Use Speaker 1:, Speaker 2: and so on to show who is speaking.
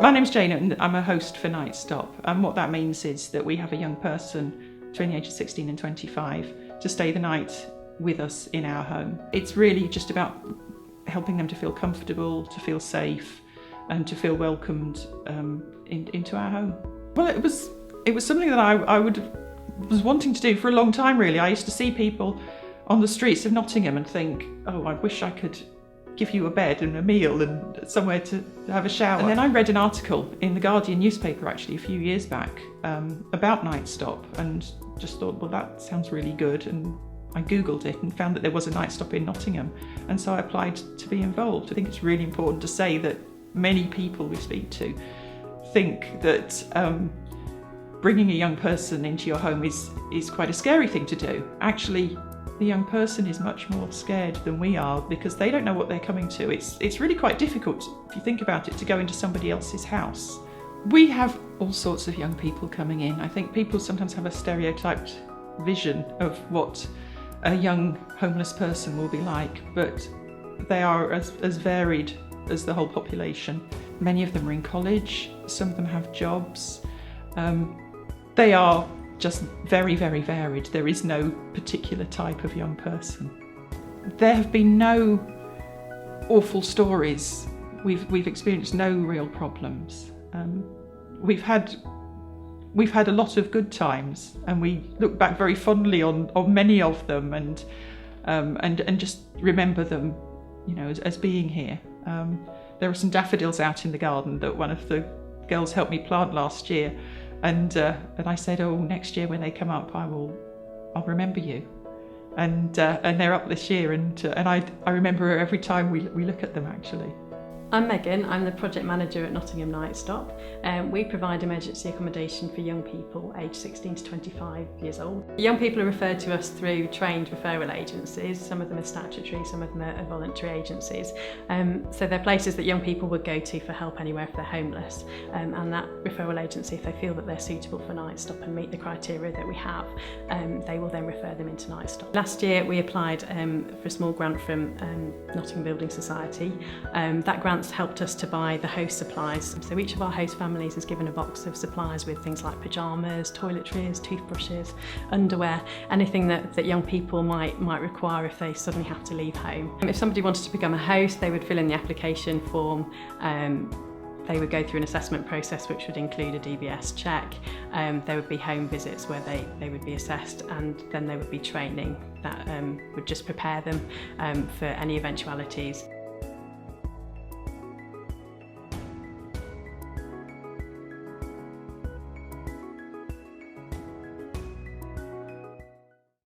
Speaker 1: My name's Jane and I'm a host for Nightstop, and what that means is that we have a young person between the ages of 16 and 25 to stay the night with us in our home. It's really just about helping them to feel comfortable, to feel safe and to feel welcomed into our home. Well, it was something that I was wanting to do for a long time really. I used to see people on the streets of Nottingham and think, oh, I wish I could give you a bed and a meal and somewhere to have a shower. And then I read an article in the Guardian newspaper actually a few years back about Nightstop and just thought, well, that sounds really good. And I Googled it and found that there was a Nightstop in Nottingham. And so I applied to be involved. I think it's really important to say that many people we speak to think that bringing a young person into your home is quite a scary thing to do. Actually, the young person is much more scared than we are because they don't know what they're coming to. It's really quite difficult, if you think about it, to go into somebody else's house. We have all sorts of young people coming in. I think people sometimes have a stereotyped vision of what a young homeless person will be like, but they are as varied as the whole population. Many of them are in college, some of them have jobs. They are just very, very varied. There is no particular type of young person. There have been no awful stories. We've experienced no real problems. We've had a lot of good times, and we look back very fondly on many of them, and just remember them, you know, as being here. There are some daffodils out in the garden that one of the girls helped me plant last year. And I said, oh, next year when they come up, I'll remember you. And they're up this year, and I remember her every time we look at them actually.
Speaker 2: I'm Megan, I'm the project manager at Nottingham Nightstop. We provide emergency accommodation for young people aged 16 to 25 years old. Young people are referred to us through trained referral agencies. Some of them are statutory, some of them are voluntary agencies. So they're places that young people would go to for help anywhere if they're homeless. And that referral agency, if they feel that they're suitable for Nightstop and meet the criteria that we have, they will then refer them into Nightstop. Last year we applied for a small grant from Nottingham Building Society. That grant helped us to buy the host supplies. So each of our host families is given a box of supplies with things like pyjamas, toiletries, toothbrushes, underwear, anything that young people might require if they suddenly have to leave home. If somebody wanted to become a host, they would fill in the application form. They would go through an assessment process which would include a DBS check. There would be home visits where they would be assessed, and then there would be training that would just prepare them for any eventualities.